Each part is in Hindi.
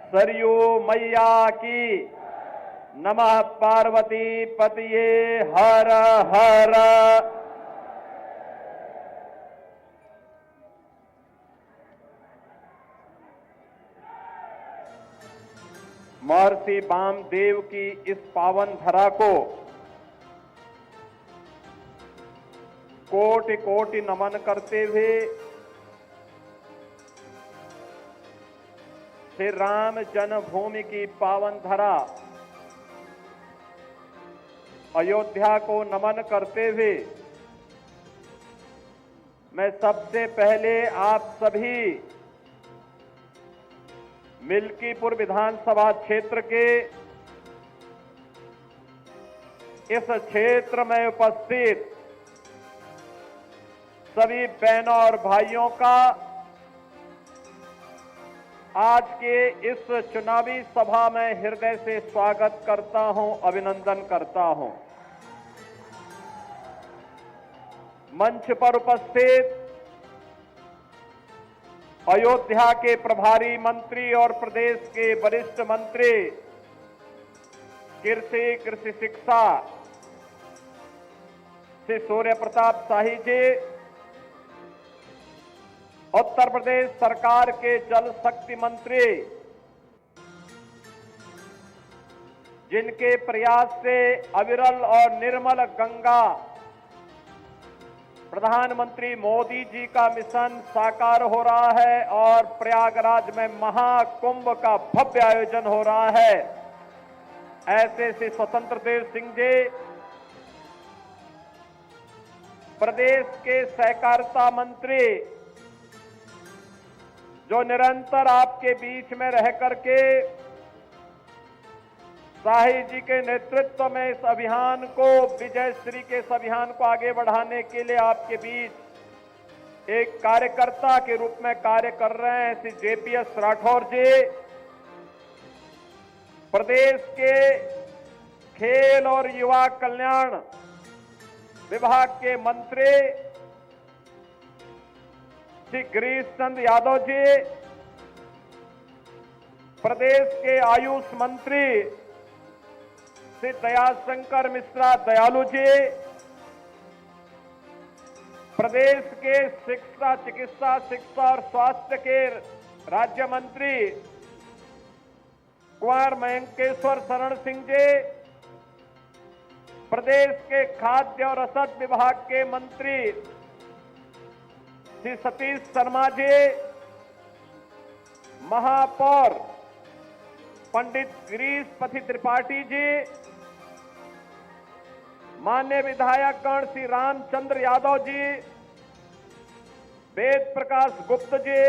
सरयू मैया की। नमः पार्वती पतिये हर हर। महर्षि वामदेव की इस पावन धरा को कोटि कोटि नमन करते हुए श्री राम जन्मभूमि की पावन धरा अयोध्या को नमन करते हुए मैं सबसे पहले आप सभी मिल्कीपुर विधानसभा क्षेत्र के इस क्षेत्र में उपस्थित सभी बहनों और भाइयों का आज के इस चुनावी सभा में हृदय से स्वागत करता हूं, अभिनंदन करता हूं। मंच पर उपस्थित अयोध्या के प्रभारी मंत्री और प्रदेश के वरिष्ठ मंत्री कृषि शिक्षा श्री सूर्य प्रताप शाही जी, उत्तर प्रदेश सरकार के जल शक्ति मंत्री जिनके प्रयास से अविरल और निर्मल गंगा प्रधानमंत्री मोदी जी का मिशन साकार हो रहा है और प्रयागराज में महाकुंभ का भव्य आयोजन हो रहा है, ऐसे श्री स्वतंत्र देव सिंह जी, प्रदेश के सहकारिता मंत्री जो निरंतर आपके बीच में रह करके शाही जी के नेतृत्व में इस अभियान को, विजय श्री के इस अभियान को आगे बढ़ाने के लिए आपके बीच एक कार्यकर्ता के रूप में कार्य कर रहे हैं श्री जेपीएस राठौर जी, प्रदेश के खेल और युवा कल्याण विभाग के मंत्री श्री गिरीश चंद्र यादव जी, प्रदेश के आयुष मंत्री श्री दयाशंकर मिश्रा दयालु जी, प्रदेश के चिकित्सा और स्वास्थ्य के राज्य मंत्री कुंवर मयंकेश्वर शरण सिंह जी, प्रदेश के खाद्य और रसद विभाग के मंत्री श्री सतीश शर्मा जी, महापौर पंडित गिरीश पति त्रिपाठी जी, माननीय विधायकगण श्री रामचंद्र यादव जी, वेद प्रकाश गुप्त जी,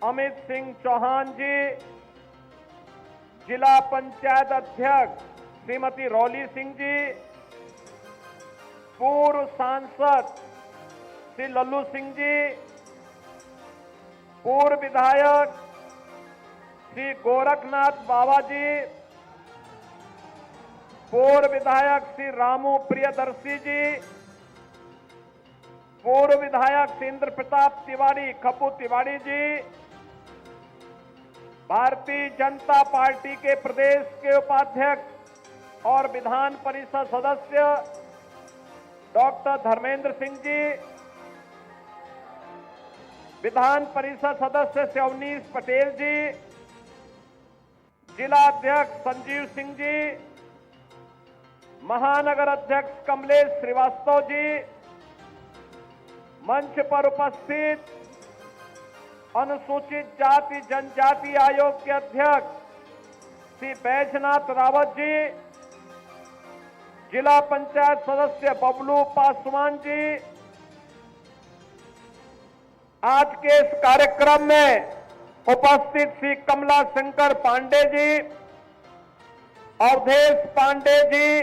अमित सिंह चौहान जी, जिला पंचायत अध्यक्ष श्रीमती रौली सिंह जी, पूर्व सांसद श्री लल्लू सिंह जी, पूर्व विधायक श्री गोरखनाथ बाबा जी, पूर्व विधायक श्री रामू प्रियदर्शी जी, पूर्व विधायक श्री इंद्र प्रताप तिवारी खप्पू तिवारी जी, भारतीय जनता पार्टी के प्रदेश के उपाध्यक्ष और विधान परिषद सदस्य डॉक्टर धर्मेंद्र सिंह जी, विधान परिषद सदस्य श्री अवनीश पटेल जी, जिला अध्यक्ष संजीव सिंह जी, महानगर अध्यक्ष कमलेश श्रीवास्तव जी, मंच पर उपस्थित अनुसूचित जाति जनजाति आयोग के अध्यक्ष श्री बैजनाथ रावत जी, जिला पंचायत सदस्य बबलू पासवान जी, आज के इस कार्यक्रम में उपस्थित श्री कमला शंकर पांडे जी, अवधेश पांडे जी,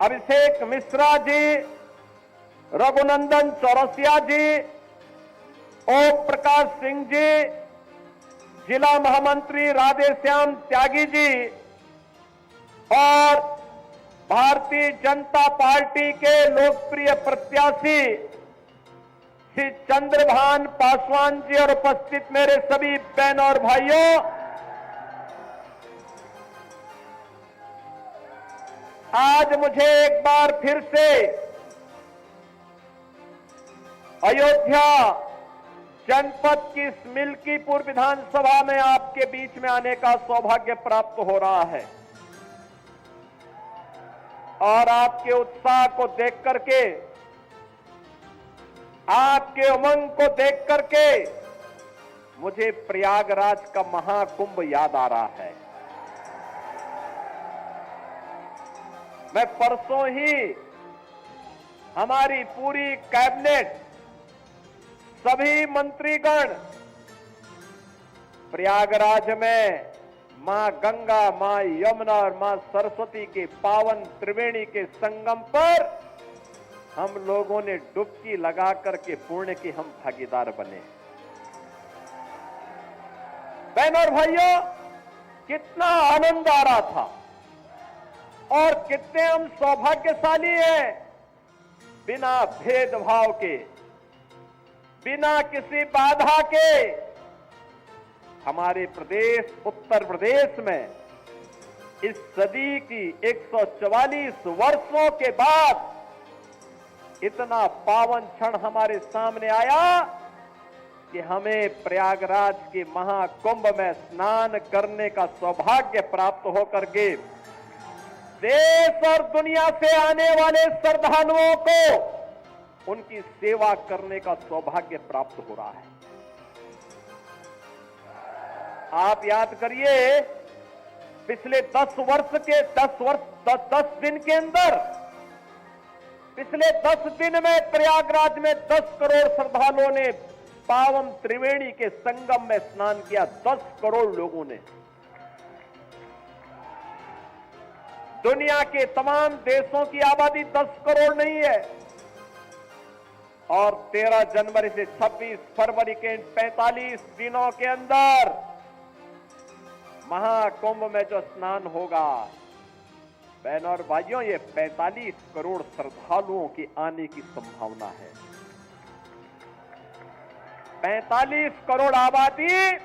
अभिषेक मिश्रा जी, रघुनंदन चौरसिया जी, ओम प्रकाश सिंह जी, जिला महामंत्री राधेश्याम त्यागी जी और भारतीय जनता पार्टी के लोकप्रिय प्रत्याशी श्री चंद्रभान पासवान जी और उपस्थित मेरे सभी बहनों और भाइयों, आज मुझे एक बार फिर से अयोध्या जनपद की इस मिल्कीपुर विधानसभा में आपके बीच में आने का सौभाग्य प्राप्त हो रहा है और आपके उत्साह को देख करके, आपके उमंग को देख करके मुझे प्रयागराज का महाकुंभ याद आ रहा है। मैं परसों ही हमारी पूरी कैबिनेट, सभी मंत्रीगण प्रयागराज में मां गंगा, मां यमुना और मां सरस्वती के पावन त्रिवेणी के संगम पर हम लोगों ने डुबकी लगा करके पुण्य के हम भागीदार बने। बहनों और भाइयों, कितना आनंद आ रहा था और कितने हम सौभाग्यशाली हैं। बिना भेदभाव के, बिना किसी बाधा के हमारे प्रदेश उत्तर प्रदेश में इस सदी की 144 वर्षों के बाद इतना पावन क्षण हमारे सामने आया कि हमें प्रयागराज के महाकुंभ में स्नान करने का सौभाग्य प्राप्त होकर के देश और दुनिया से आने वाले श्रद्धालुओं को उनकी सेवा करने का सौभाग्य प्राप्त हो रहा है। आप याद करिए, पिछले 10 दिन के अंदर, पिछले 10 दिन में प्रयागराज में 10 करोड़ श्रद्धालुओं ने पावन त्रिवेणी के संगम में स्नान किया। 10 करोड़ लोगों ने। दुनिया के तमाम देशों की आबादी 10 करोड़ नहीं है और 13 जनवरी से 26 फरवरी के 45 दिनों के अंदर महाकुंभ में जो स्नान होगा, बहनों और भाइयों, ये 45 करोड़ श्रद्धालुओं के आने की संभावना है। 45 करोड़ आबादी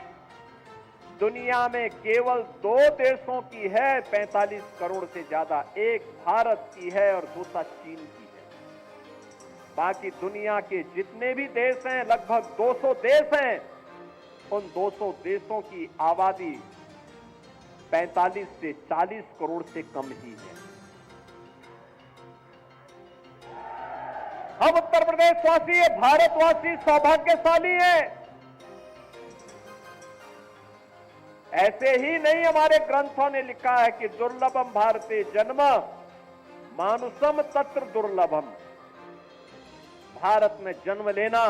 दुनिया में केवल 2 देशों की है। 45 करोड़ से ज्यादा, एक भारत की है और दूसरा चीन की है। बाकी दुनिया के जितने भी देश हैं, लगभग 200 देश हैं, उन 200 देशों की आबादी 45 से 40 करोड़ से कम ही है। हम उत्तर प्रदेशवासी, भारतवासी सौभाग्यशाली हैं। ऐसे ही नहीं, हमारे ग्रंथों ने लिखा है कि दुर्लभम भारते जन्म मानुषम तत्र दुर्लभम। भारत में जन्म लेना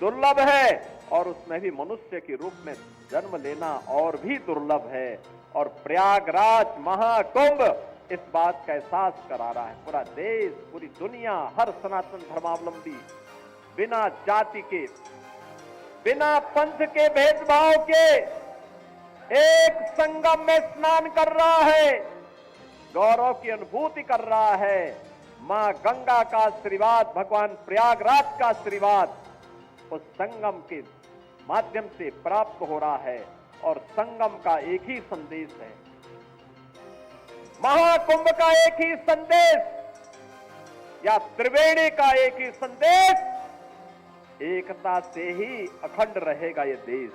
दुर्लभ है और उसमें भी मनुष्य के रूप में जन्म लेना और भी दुर्लभ है। और प्रयागराज महाकुंभ इस बात का एहसास करा रहा है। पूरा देश, पूरी दुनिया, हर सनातन धर्मावलंबी बिना जाति के, बिना पंथ के भेदभाव के एक संगम में स्नान कर रहा है, गौरव की अनुभूति कर रहा है। मां गंगा का आशीर्वाद, भगवान प्रयागराज का आशीर्वाद उस संगम के माध्यम से प्राप्त हो रहा है और संगम का एक ही संदेश है, महाकुंभ का एक ही संदेश या त्रिवेणी का एक ही संदेश, एकता से ही अखंड रहेगा ये देश,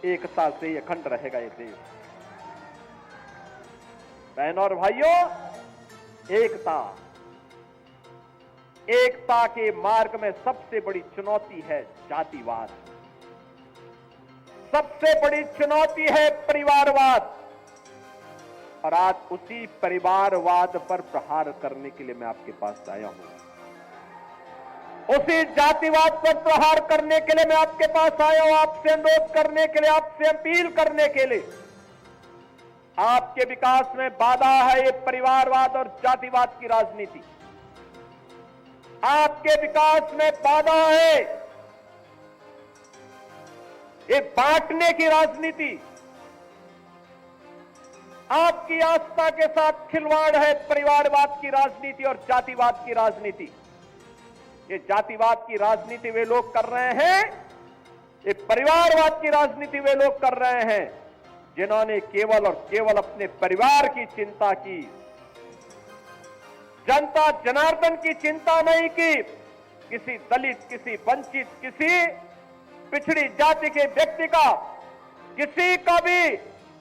एकता से ही अखंड रहेगा ये देश। बहनों और भाइयों, एकता के मार्ग में सबसे बड़ी चुनौती है जातिवाद, सबसे बड़ी चुनौती है परिवारवाद। और आज उसी परिवारवाद पर प्रहार करने के लिए मैं आपके पास आया हूं, उसी जातिवाद पर प्रहार करने के लिए मैं आपके पास आया हूं, आपसे अनुरोध करने के लिए, आपसे अपील करने के लिए। आपके विकास में बाधा है ये परिवारवाद और जातिवाद की राजनीति। आपके विकास में बाधा है ये बांटने की राजनीति। आपकी आस्था के साथ खिलवाड़ है परिवारवाद की राजनीति और जातिवाद की राजनीति। ये जातिवाद की राजनीति वे लोग कर रहे हैं, ये परिवारवाद की राजनीति वे लोग कर रहे हैं जिन्होंने केवल और केवल अपने परिवार की चिंता की, जनता जनार्दन की चिंता नहीं की, किसी दलित, किसी वंचित, किसी पिछड़ी जाति के व्यक्ति का, किसी का भी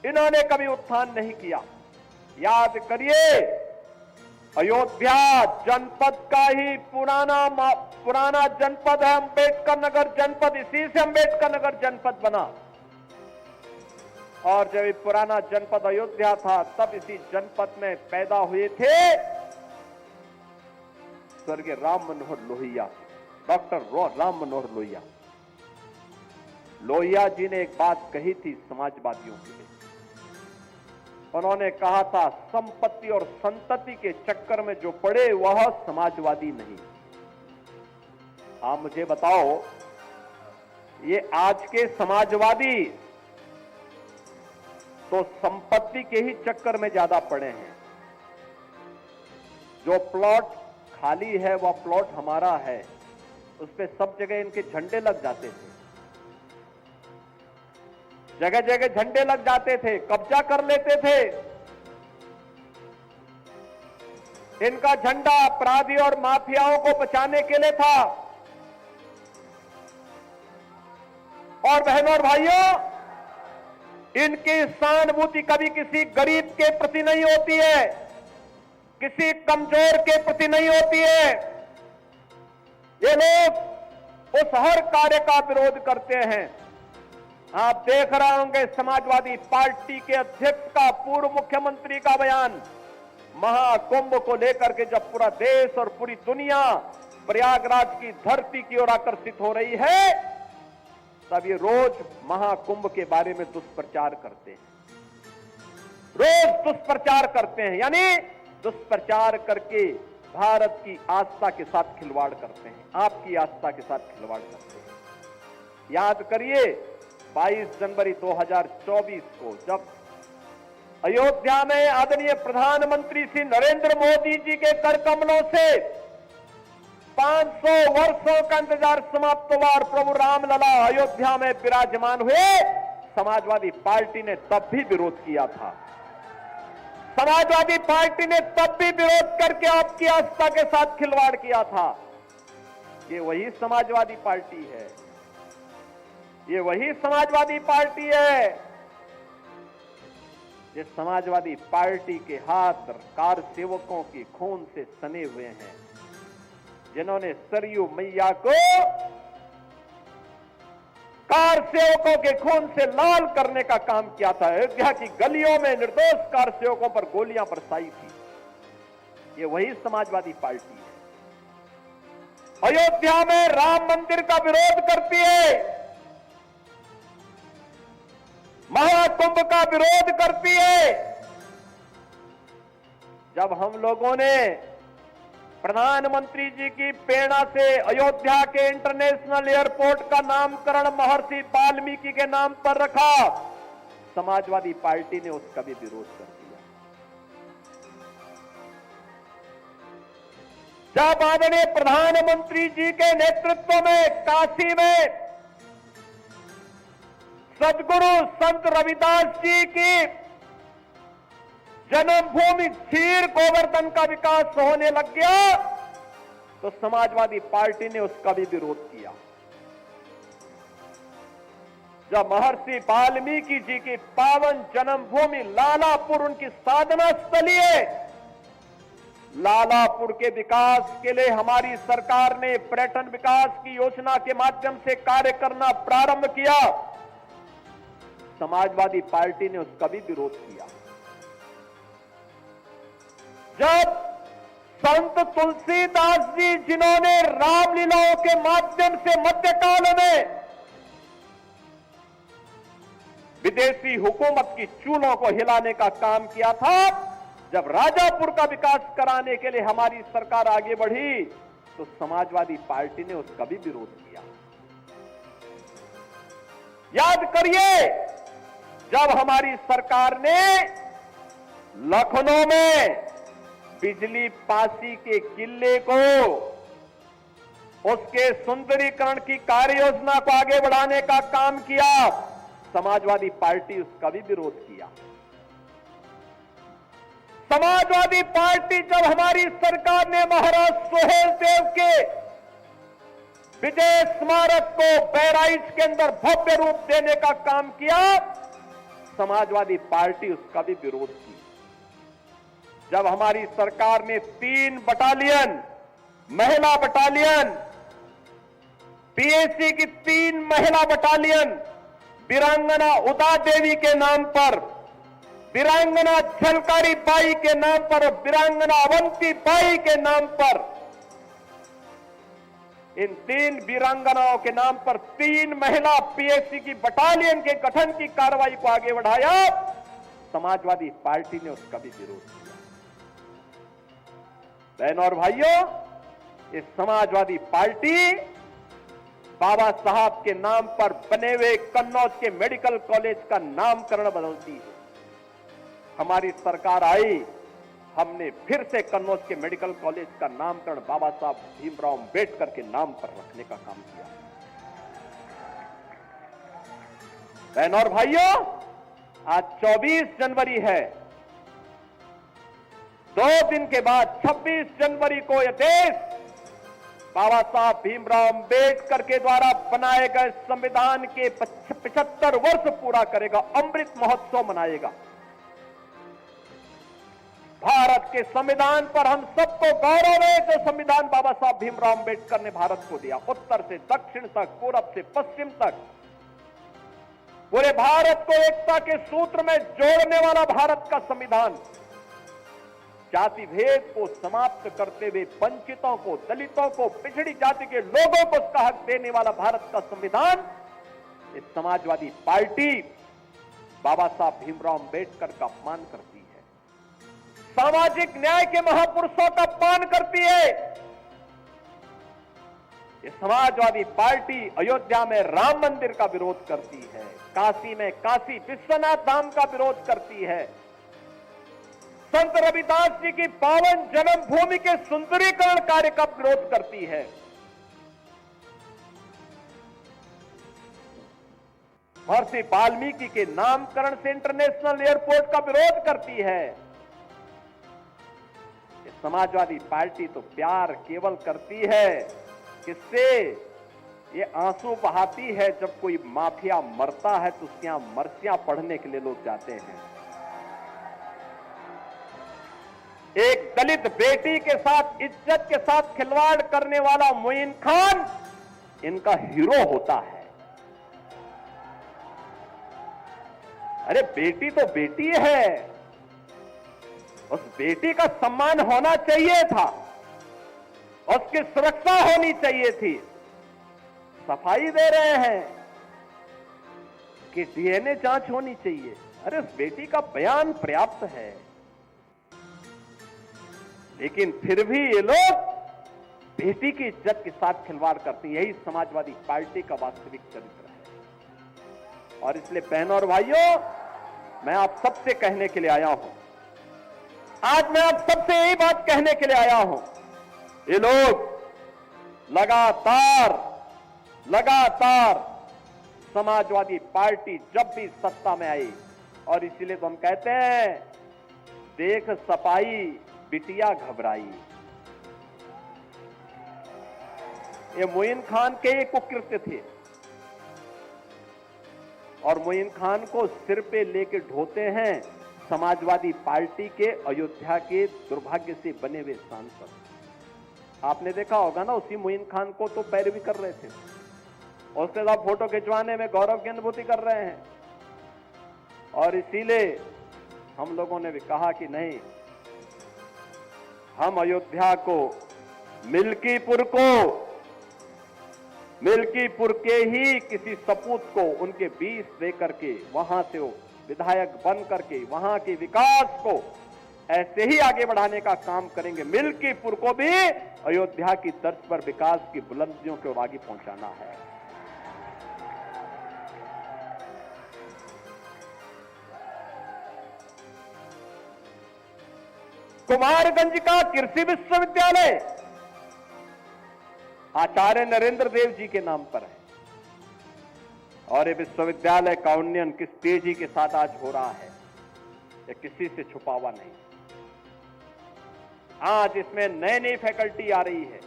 इन्होंने कभी उत्थान नहीं किया। याद करिए, अयोध्या जनपद का ही पुराना जनपद है अंबेडकर नगर जनपद, इसी से अंबेडकर नगर जनपद बना। और जब ये पुराना जनपद अयोध्या था, तब इसी जनपद में पैदा हुए थे स्वर्गीय राम मनोहर लोहिया, डॉक्टर राम मनोहर लोहिया। लोहिया जी ने एक बात कही थी समाजवादियों के लिए। उन्होंने कहा था, संपत्ति और संतति के चक्कर में जो पड़े वह समाजवादी नहीं। आप मुझे बताओ, ये आज के समाजवादी तो संपत्ति के ही चक्कर में ज्यादा पड़े हैं। जो प्लॉट खाली है वह प्लॉट हमारा है, उस पे सब जगह इनके झंडे लग जाते थे, जगह जगह झंडे लग जाते थे, कब्जा कर लेते थे। इनका झंडा अपराधी और माफियाओं को बचाने के लिए था। और बहनों और भाइयों, इनकी सहानुभूति कभी किसी गरीब के प्रति नहीं होती है, किसी कमजोर के प्रति नहीं होती है। ये लोग उस हर कार्य का विरोध करते हैं। आप देख रहे होंगे समाजवादी पार्टी के अध्यक्ष का, पूर्व मुख्यमंत्री का बयान, महाकुंभ को लेकर के जब पूरा देश और पूरी दुनिया प्रयागराज की धरती की ओर आकर्षित हो रही है, तब ये रोज महाकुंभ के बारे में दुष्प्रचार करते हैं, रोज दुष्प्रचार करते हैं, यानी दुष्प्रचार करके भारत की आस्था के साथ खिलवाड़ करते हैं, आपकी आस्था के साथ खिलवाड़ करते हैं। याद करिए, 22 जनवरी 2024 को जब अयोध्या में आदरणीय प्रधानमंत्री श्री नरेंद्र मोदी जी के कर कमलों से 500 वर्षों का इंतजार समाप्त हुआ और प्रभु रामलला अयोध्या में विराजमान हुए, समाजवादी पार्टी ने तब भी विरोध किया था। समाजवादी पार्टी ने तब भी विरोध करके आपकी आस्था के साथ खिलवाड़ किया था। ये वही समाजवादी पार्टी है, ये वही समाजवादी पार्टी है। ये समाजवादी पार्टी के हाथ कार सेवकों के खून से सने हुए हैं, जिन्होंने सरयू मैया को कार सेवकों के खून से लाल करने का काम किया था। अयोध्या की गलियों में निर्दोष कार सेवकों पर गोलियां बरसाई थी। ये वही समाजवादी पार्टी है। अयोध्या में राम मंदिर का विरोध करती है, महाकुंभ का विरोध करती है। जब हम लोगों ने प्रधानमंत्री जी की प्रेरणा से अयोध्या के इंटरनेशनल एयरपोर्ट का नामकरण महर्षि वाल्मीकि के नाम पर रखा, समाजवादी पार्टी ने उसका भी विरोध कर दिया। जब आदरणीय प्रधानमंत्री जी के नेतृत्व में काशी में सदगुरु संत रविदास जी की जन्मभूमि क्षीर गोवर्धन का विकास होने लग गया, तो समाजवादी पार्टी ने उसका भी विरोध किया। जब महर्षि वाल्मीकि जी की पावन जन्मभूमि लालापुर उनकी साधना स्थली है, लालापुर के विकास के लिए हमारी सरकार ने पर्यटन विकास की योजना के माध्यम से कार्य करना प्रारंभ किया, समाजवादी पार्टी ने उसका भी विरोध किया। जब संत तुलसीदास जी, जिन्होंने रामलीलाओं के माध्यम से मध्यकाल में विदेशी हुकूमत की चूलों को हिलाने का काम किया था, जब राजापुर का विकास कराने के लिए हमारी सरकार आगे बढ़ी, तो समाजवादी पार्टी ने उसका भी विरोध किया। याद करिए, जब हमारी सरकार ने लखनऊ में बिजली पासी के किले को, उसके सुंदरीकरण की कार्य योजना को आगे बढ़ाने का काम किया, समाजवादी पार्टी उसका भी विरोध किया। समाजवादी पार्टी जब हमारी सरकार ने महाराज सुहेल देव के विजय स्मारक को बहराइच के अंदर भव्य रूप देने का काम किया, समाजवादी पार्टी उसका भी विरोध की। जब हमारी सरकार ने 3 बटालियन, महिला बटालियन, पीएसी की 3 महिला बटालियन, वीरांगना उदा देवी के नाम पर, वीरांगना झलकारी बाई के नाम पर और वीरांगना अवंती बाई के नाम पर, इन 3 वीरांगनाओं के नाम पर 3 महिला पीएसी की बटालियन के गठन की कार्रवाई को आगे बढ़ाया, समाजवादी पार्टी ने उसका भी विरोध किया। बहनों और भाइयों, इस समाजवादी पार्टी बाबा साहब के नाम पर बने हुए कन्नौज के मेडिकल कॉलेज का नामकरण बदलती है। हमारी सरकार आई, हमने फिर से कन्नौज के मेडिकल कॉलेज का नामकरण बाबा साहब भीमराव अंबेडकर के नाम पर रखने का काम किया। बहनों और भाइयों, आज 24 जनवरी है। 2 दिन के बाद 26 जनवरी को यह देश बाबा साहब भीमराव अंबेडकर के द्वारा बनाए गए संविधान के 75 वर्ष पूरा करेगा, अमृत महोत्सव मनाएगा। भारत के संविधान पर हम सबको गौरव है जो संविधान बाबा साहब भीमराव अंबेडकर ने भारत को दिया। उत्तर से दक्षिण तक, पूरब से पश्चिम तक, पूरे भारत को एकता के सूत्र में जोड़ने वाला भारत का संविधान, जाति भेद को समाप्त करते हुए वंचितों को, दलितों को, पिछड़ी जाति के लोगों को उसका हक देने वाला भारत का संविधान, इस समाजवादी पार्टी बाबा साहब भीमराव अंबेडकर का अपमान करती है, सामाजिक न्याय के महापुरुषों का अपमान करती है। ये समाजवादी पार्टी अयोध्या में राम मंदिर का विरोध करती है, काशी में काशी विश्वनाथ धाम का विरोध करती है, संत रविदास जी की पावन जन्मभूमि के सुंदरीकरण कार्य का विरोध करती है। महर्षि वाल्मीकि के नामकरण से इंटरनेशनल एयरपोर्ट का विरोध करती है। समाजवादी पार्टी तो प्यार केवल करती है, किससे? ये आंसू बहाती है जब कोई माफिया मरता है तो उसके यहां मरसियां पढ़ने के लिए लोग जाते हैं। एक दलित बेटी के साथ, इज्जत के साथ खिलवाड़ करने वाला मोइन खान इनका हीरो होता है। अरे बेटी तो बेटी है, उस बेटी का सम्मान होना चाहिए था, उसकी सुरक्षा होनी चाहिए थी। सफाई दे रहे हैं कि डीएनए जांच होनी चाहिए। अरे उस बेटी का बयान पर्याप्त है, लेकिन फिर भी ये लोग बेटी की इज्जत के साथ खिलवाड़ करते हैं। यही समाजवादी पार्टी का वास्तविक चरित्र है। और इसलिए बहनों और भाइयों, मैं आप सबसे कहने के लिए आया हूं, आज मैं आप सबसे यही बात कहने के लिए आया हूं, ये लोग लगातार समाजवादी पार्टी जब भी सत्ता में आई, और इसीलिए तो हम कहते हैं देख सपाई बिटिया घबराई। ये मोइन खान के ये कुकृत्य थे, और मोइन खान को सिर पे लेके ढोते हैं समाजवादी पार्टी के अयोध्या के दुर्भाग्य से बने हुए सांसद। आपने देखा होगा ना, उसी मोइन खान को तो पैरवी कर रहे थे, और उसके साथ फोटो खिंचवाने में गौरव की अनुभूति कर रहे हैं। और इसीलिए हम लोगों ने भी कहा कि नहीं, हम अयोध्या को, मिल्कीपुर के ही किसी सपूत को उनके बीच दे करके, वहां से वो विधायक बन करके वहां के विकास को ऐसे ही आगे बढ़ाने का काम करेंगे। मिल्कीपुर को भी अयोध्या की तर्ज पर विकास की बुलंदियों की ओर आगे पहुंचाना है। कुमारगंज का कृषि विश्वविद्यालय आचार्य नरेंद्र देव जी के नाम पर है, और ये विश्वविद्यालय का उन्नयन किस तेजी के साथ आज हो रहा है, ये किसी से छुपा हुआ नहीं। आज इसमें नई नई फैकल्टी आ रही है,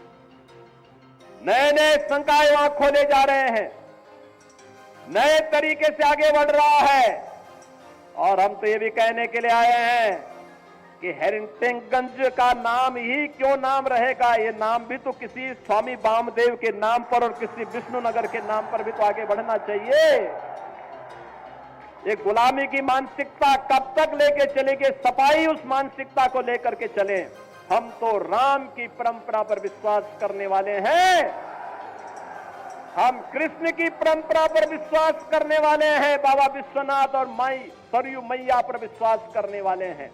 नए नए संकाय वहां खोले जा रहे हैं, नए तरीके से आगे बढ़ रहा है। और हम तो ये भी कहने के लिए आए हैं कि हेरिटेजगंज का नाम ही क्यों नाम रहेगा, ये नाम भी तो किसी स्वामी वामदेव के नाम पर और किसी विष्णुनगर के नाम पर भी तो आगे बढ़ना चाहिए। ये गुलामी की मानसिकता कब तक लेके चलेगी? सफाई उस मानसिकता को लेकर के चले। हम तो राम की परंपरा पर विश्वास करने वाले हैं, हम कृष्ण की परंपरा पर विश्वास करने वाले हैं, बाबा विश्वनाथ और माई सरयू मैया पर विश्वास करने वाले हैं।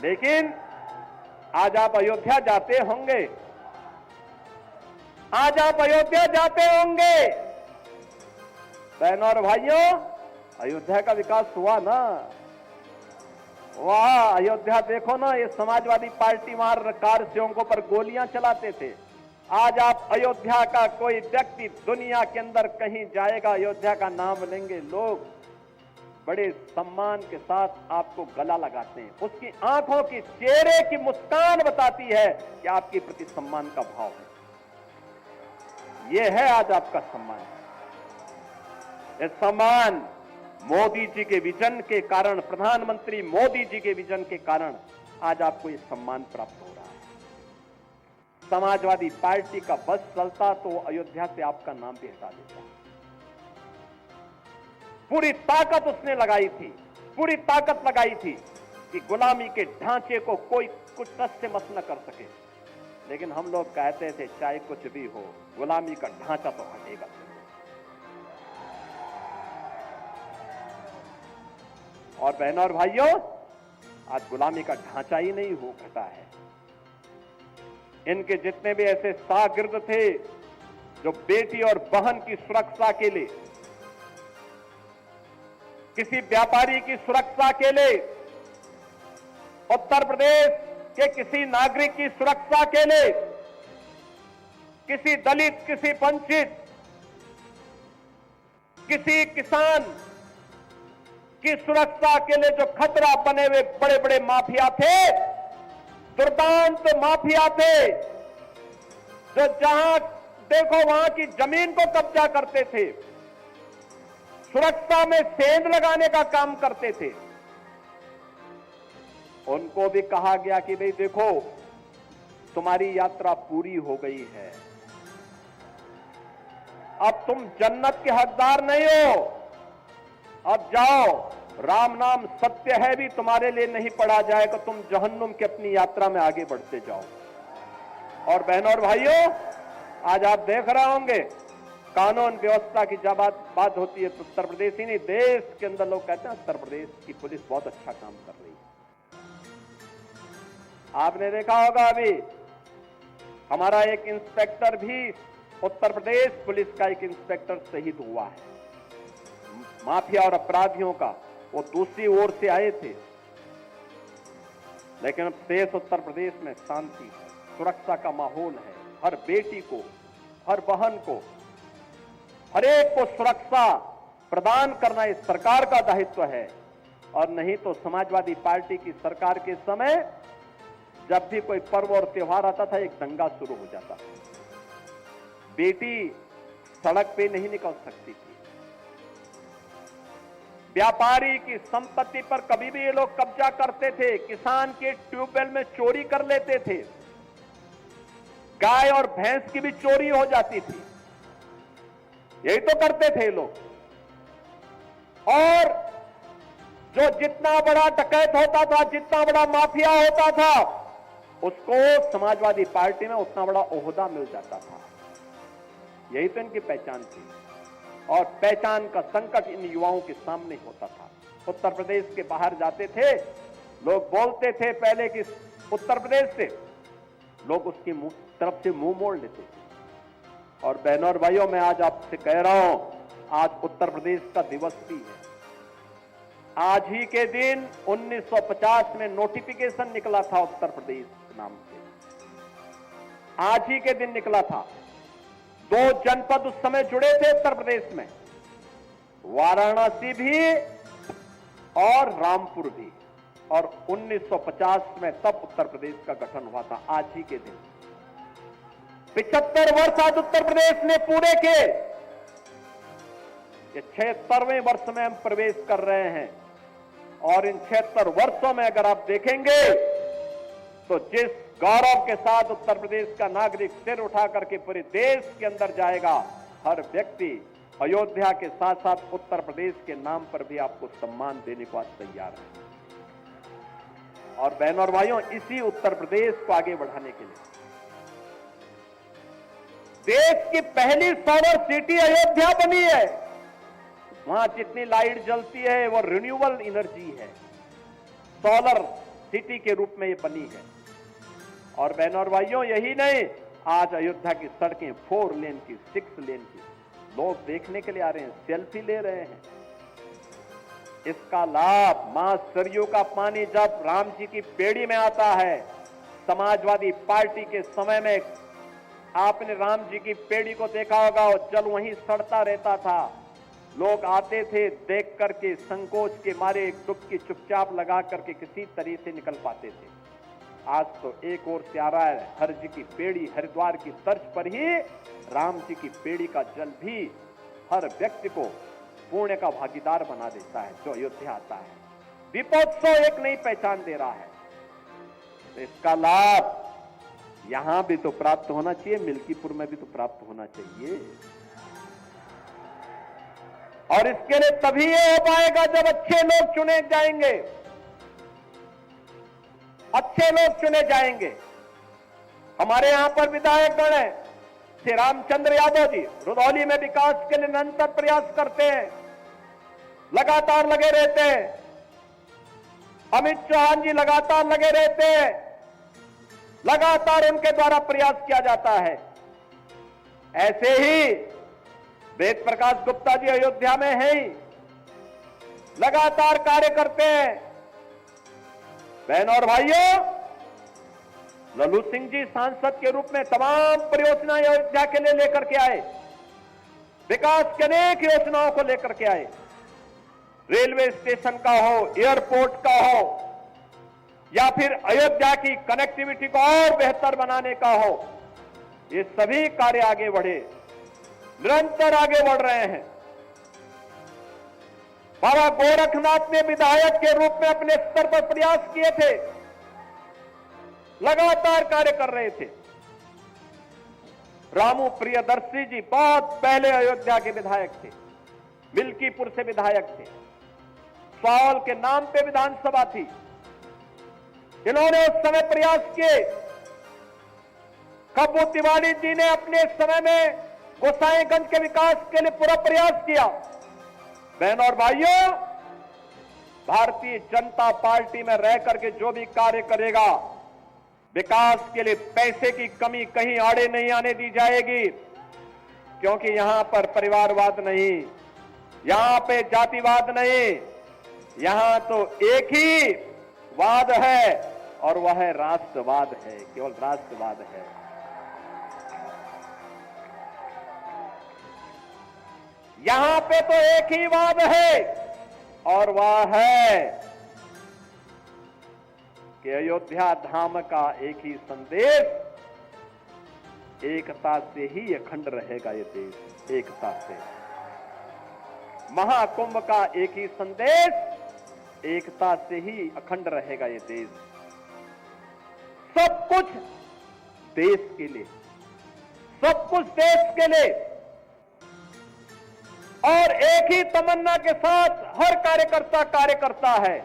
लेकिन आज आप अयोध्या जाते होंगे, आज आप अयोध्या जाते होंगे बहनों और भाइयों, अयोध्या का विकास हुआ ना? वहां अयोध्या देखो ना, ये समाजवादी पार्टी वहां कार सेवकों पर गोलियां चलाते थे। आज आप अयोध्या का कोई व्यक्ति दुनिया के अंदर कहीं जाएगा, अयोध्या का नाम लेंगे, लोग बड़े सम्मान के साथ आपको गला लगाते हैं। उसकी आंखों की, चेहरे की मुस्कान बताती है कि आपके प्रति सम्मान का भाव है। यह है आज आपका सम्मान। यह सम्मान मोदी जी के विजन के कारण, प्रधानमंत्री मोदी जी के विजन के कारण आज आपको यह सम्मान प्राप्त हो रहा है। समाजवादी पार्टी का बस चलता तो अयोध्या से आपका नाम भी हटा देता। पूरी ताकत उसने लगाई थी, पूरी ताकत लगाई थी कि गुलामी के ढांचे को कोई कुछ टस से मस न कर सके। लेकिन हम लोग कहते थे चाहे कुछ भी हो, गुलामी का ढांचा तो हटेगा। और बहनों और भाइयों, आज गुलामी का ढांचा ही नहीं हो घटा है। इनके जितने भी ऐसे शागिर्द थे जो बेटी और बहन की सुरक्षा के लिए, किसी व्यापारी की सुरक्षा के लिए, उत्तर प्रदेश के किसी नागरिक की सुरक्षा के लिए, किसी दलित, किसी वंचित, किसी किसान की सुरक्षा के लिए जो खतरा बने हुए बड़े बड़े माफिया थे, दुर्दांत माफिया थे, जो जहां देखो वहां की जमीन को कब्जा करते थे, सुरक्षा में सेंध लगाने का काम करते थे, उनको भी कहा गया कि भाई देखो तुम्हारी यात्रा पूरी हो गई है, अब तुम जन्नत के हकदार नहीं हो, अब जाओ, राम नाम सत्य है भी तुम्हारे लिए नहीं पढ़ा जाएगा, तुम जहन्नुम की अपनी यात्रा में आगे बढ़ते जाओ। और बहनों और भाइयों, आज आप देख रहे होंगे कानून व्यवस्था की जब बात होती है तो उत्तर प्रदेश ही नहीं, देश के अंदर लोग कहते हैं उत्तर प्रदेश की पुलिस बहुत अच्छा काम कर रही है। आपने देखा होगा अभी हमारा एक इंस्पेक्टर भी, उत्तर प्रदेश पुलिस का एक इंस्पेक्टर शहीद हुआ है। माफिया और अपराधियों का, वो दूसरी ओर से आए थे, लेकिन अब शेष उत्तर प्रदेश में शांति है, सुरक्षा का माहौल है। हर बेटी को, हर बहन को, हर एक को सुरक्षा प्रदान करना इस सरकार का दायित्व है। और नहीं तो समाजवादी पार्टी की सरकार के समय जब भी कोई पर्व और त्योहार आता था, एक दंगा शुरू हो जाता था। बेटी सड़क पे नहीं निकल सकती थी, व्यापारी की संपत्ति पर कभी भी ये लोग कब्जा करते थे, किसान के ट्यूबवेल में चोरी कर लेते थे, गाय और भैंस की भी चोरी हो जाती थी, यही तो करते थे लोग। और जो जितना बड़ा डकैत होता था, जितना बड़ा माफिया होता था, उसको समाजवादी पार्टी में उतना बड़ा ओहदा मिल जाता था। यही तो इनकी पहचान थी। और पहचान का संकट इन युवाओं के सामने होता था। उत्तर प्रदेश के बाहर जाते थे, लोग बोलते थे पहले कि उत्तर प्रदेश से, लोग उसकी तरफ से मुंह मोड़ लेते थे। और बहनों और भाइयों, मैं आज आपसे कह रहा हूं, आज उत्तर प्रदेश का दिवस भी है। आज ही के दिन 1950 में नोटिफिकेशन निकला था उत्तर प्रदेश नाम से, आज ही के दिन निकला था। 2 जनपद उस समय जुड़े थे उत्तर प्रदेश में, वाराणसी भी और रामपुर भी। और 1950 में तब उत्तर प्रदेश का गठन हुआ था। आज ही के दिन 75 वर्ष आज उत्तर प्रदेश ने पूरे किए। ये 76वें वर्ष में हम प्रवेश कर रहे हैं और इन 76 वर्षों में अगर आप देखेंगे तो जिस गौरव के साथ उत्तर प्रदेश का नागरिक सिर उठा करके पूरे देश के अंदर जाएगा, हर व्यक्ति अयोध्या के साथ साथ उत्तर प्रदेश के नाम पर भी आपको सम्मान देने को आज तैयार है। और बहनों और भाइयों, इसी उत्तर प्रदेश को आगे बढ़ाने के लिए देश की पहली सोलर सिटी अयोध्या बनी है। वहां जितनी लाइट जलती है वो रिन्यूएबल एनर्जी है, सोलर सिटी के रूप में ये बनी है। और बहनों और भाइयों, यही नहीं, आज अयोध्या की सड़कें 4 लेन की, 6 लेन की, लोग देखने के लिए आ रहे हैं, सेल्फी ले रहे हैं। इसका लाभ मां सरयू का पानी जब राम जी की पेड़ी में आता है, समाजवादी पार्टी के समय में आपने राम जी की पेड़ी को देखा होगा, और जल वहीं सड़ता रहता था। लोग आते थे, देख करके संकोच के मारे एक डुबकी चुपचाप लगा करके किसी तरह से निकल पाते थे। आज तो एक ओर से आ रहा है, हर जी की पेड़ी, हरिद्वार की तर्ज पर ही राम जी की पेड़ी का जल भी हर व्यक्ति को पुण्य का भागीदार बना देता है जो अयोध्या आता है। दीपोत्सव एक नई पहचान दे रहा है, तो इसका लाभ यहां भी तो प्राप्त होना चाहिए, मिल्कीपुर में भी तो प्राप्त होना चाहिए। और इसके लिए तभी ये हो पाएगा जब अच्छे लोग चुने जाएंगे, अच्छे लोग चुने जाएंगे। हमारे यहां पर विधायकगण है, श्री रामचंद्र यादव जी रुधौली में विकास के लिए निरंतर प्रयास करते हैं, लगातार लगे रहते हैं। अमित चौहान जी लगातार लगे रहते हैं, लगातार उनके द्वारा प्रयास किया जाता है। ऐसे ही वेद प्रकाश गुप्ता जी अयोध्या में है ही, लगातार कार्य करते हैं। बहनों और भाइयों, लल्लू सिंह जी सांसद के रूप में तमाम परियोजनाएं अयोध्या के लिए लेकर के आए, विकास की अनेक योजनाओं को लेकर के आए। रेलवे स्टेशन का हो, एयरपोर्ट का हो, या फिर अयोध्या की कनेक्टिविटी को और बेहतर बनाने का हो, ये सभी कार्य आगे बढ़े, निरंतर आगे बढ़ रहे हैं। बाबा गोरखनाथ ने विधायक के रूप में अपने स्तर पर प्रयास किए थे, लगातार कार्य कर रहे थे। रामू प्रियदर्शी जी बहुत पहले अयोध्या के विधायक थे, मिल्कीपुर से विधायक थे, सावल के नाम पे विधानसभा थी। इन्होंने उस समय प्रयास किए। कब्बू तिवारी जी ने अपने समय में गोसाईगंज के विकास के लिए पूरा प्रयास किया। बहनों और भाइयों, भारतीय जनता पार्टी में रह करके जो भी कार्य करेगा, विकास के लिए पैसे की कमी कहीं आड़े नहीं आने दी जाएगी, क्योंकि यहां पर परिवारवाद नहीं, यहां पे जातिवाद नहीं, यहां तो एक ही वाद है और वह है राष्ट्रवाद है, केवल राष्ट्रवाद है। यहां पे तो एक ही वाद है और वह है कि अयोध्या धाम का एक ही संदेश, एकता से ही अखंड रहेगा ये देश, एकता से। महाकुंभ का एक ही संदेश, एकता से ही अखंड रहेगा ये देश। सब कुछ देश के लिए, सब कुछ देश के लिए, और एक ही तमन्ना के साथ हर कार्यकर्ता कार्य करता है,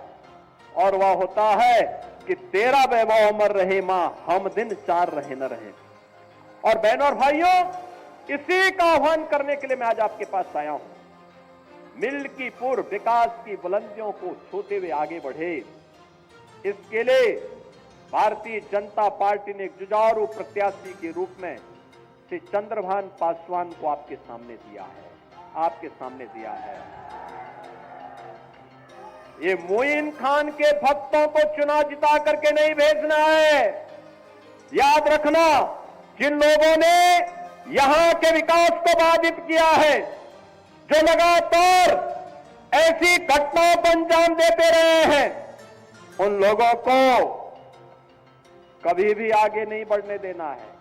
और वह होता है कि तेरा वैभव अमर रहे मां, हम दिन 4 रहे न रहे। और बहनों और भाइयों, इसी का आह्वान करने के लिए मैं आज आपके पास आया हूं। मिल्कीपुर विकास की बुलंदियों को छूते हुए आगे बढ़े, इसके लिए भारतीय जनता पार्टी ने एक जुझारू प्रत्याशी के रूप में श्री चंद्रभान पासवान को आपके सामने दिया है, आपके सामने दिया है। ये मोइन खान के भक्तों को चुनाव जिता करके नहीं भेजना है। याद रखना, जिन लोगों ने यहां के विकास को बाधित किया है, जो लगातार ऐसी घटनाओं को अंजाम देते रहे हैं, उन लोगों को कभी भी आगे नहीं बढ़ने देना है।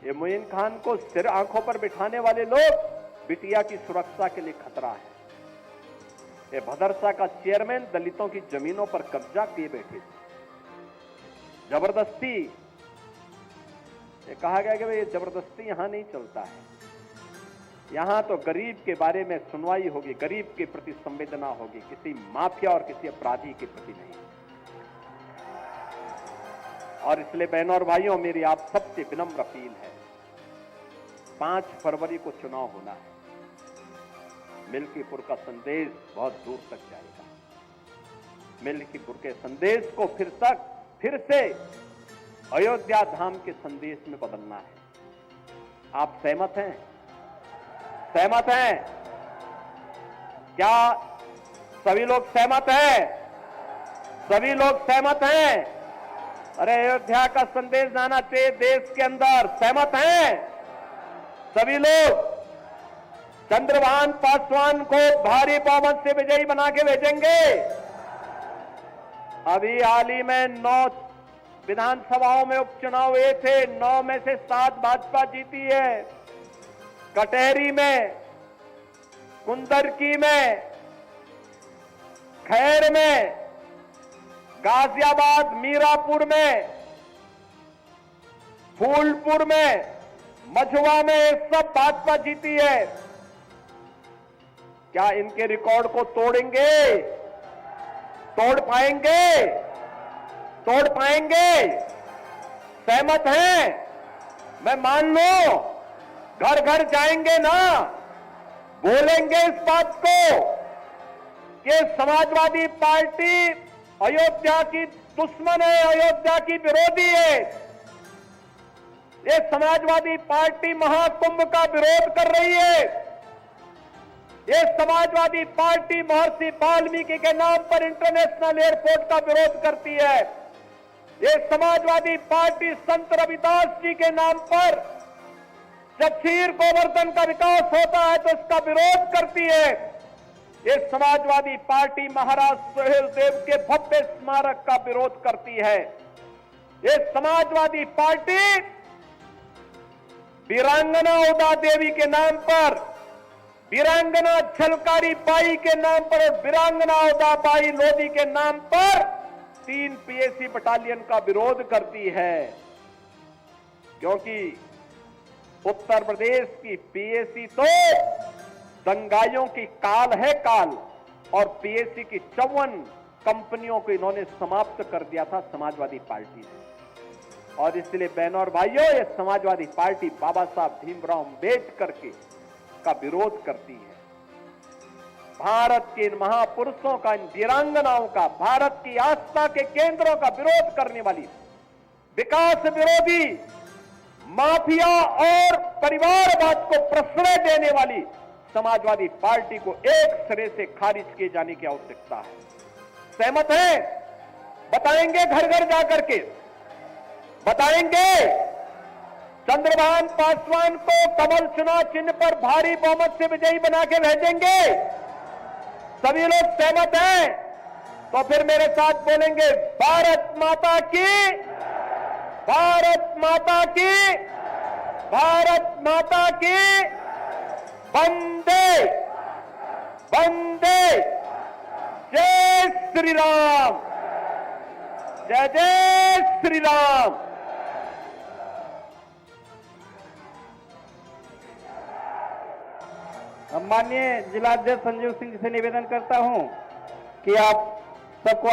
ये मोइन खान को सिर आंखों पर बिठाने वाले लोग बिटिया की सुरक्षा के लिए खतरा है। ये भदरसा का चेयरमैन दलितों की जमीनों पर कब्जा किए बैठे थे। जबरदस्ती, ये कहा गया कि भाई ये जबरदस्ती यहां नहीं चलता है। यहां तो गरीब के बारे में सुनवाई होगी, गरीब के प्रति संवेदना होगी, किसी माफिया और किसी अपराधी के प्रति नहीं। और इसलिए बहनों और भाइयों, मेरी आप सबसे विनम्र अपील है, 5 फरवरी को चुनाव होना है। मिल्कीपुर का संदेश बहुत दूर तक जाएगा। मिल्कीपुर के संदेश को फिर से अयोध्या धाम के संदेश में बदलना है। आप सहमत हैं? सहमत हैं? क्या सभी लोग सहमत हैं? सभी लोग सहमत हैं? अरे अयोध्या का संदेश जाना चाहिए देश के अंदर। सहमत हैं सभी लोग? चंद्रभान पासवान को भारी बहुमत से विजयी बना के भेजेंगे। अभी हाल ही में 9 विधानसभाओं में उपचुनाव हुए थे, 9 में से 7 भाजपा जीती है। कटहरी में, कुंदरकी में, खैर में, गाजियाबाद, मीरापुर में, फूलपुर में, मझुआ में सब भाजपा जीती है। क्या इनके रिकॉर्ड को तोड़ेंगे? तोड़ पाएंगे? तोड़ पाएंगे? सहमत हैं? मैं मान लो, घर घर जाएंगे ना, बोलेंगे इस बात को कि समाजवादी पार्टी अयोध्या की दुश्मन है, अयोध्या की विरोधी है। ये समाजवादी पार्टी महाकुंभ का विरोध कर रही है। ये समाजवादी पार्टी महर्षि वाल्मीकि के नाम पर इंटरनेशनल एयरपोर्ट का विरोध करती है। ये समाजवादी पार्टी संत रविदास जी के नाम पर जब क्षीर गोवर्धन का विकास होता है तो उसका विरोध करती है। ये समाजवादी पार्टी महाराज सुहेल देव के भव्य स्मारक का विरोध करती है। ये समाजवादी पार्टी वीरांगना उदा देवी के नाम पर, वीरांगना झलकारी बाई के नाम पर और वीरांगना उदा बाई लोधी के नाम पर 3 पीएसी बटालियन का विरोध करती है। क्योंकि उत्तर प्रदेश की पीएसी तो दंगाइयों की काल है काल, और पीएसी की 54 कंपनियों को इन्होंने समाप्त कर दिया था समाजवादी पार्टी ने। और इसलिए बहनों और भाइयों, ये समाजवादी पार्टी बाबा साहब भीमराव अम्बेडकर का विरोध करती है। भारत के इन महापुरुषों का, इन वीरांगनाओं का, भारत की आस्था के केंद्रों का विरोध करने वाली, विकास विरोधी, माफिया और परिवारवाद को प्रश्रय देने वाली समाजवादी पार्टी को एक सिरे से खारिज किए जाने की आवश्यकता है। सहमत हैं? बताएंगे घर घर जाकर के? बताएंगे? चंद्रभान पासवान को कमल चुनाव चिन्ह पर भारी बहुमत से विजयी बना के भेजेंगे? सभी लोग सहमत हैं? तो फिर मेरे साथ बोलेंगे, भारत माता की, भारत माता की, भारत माता की, वंदे वंदे, जय श्री राम, जय जय श्री राम। माननीय जिलाध्यक्ष संजीव सिंह से निवेदन करता हूं कि आप सबको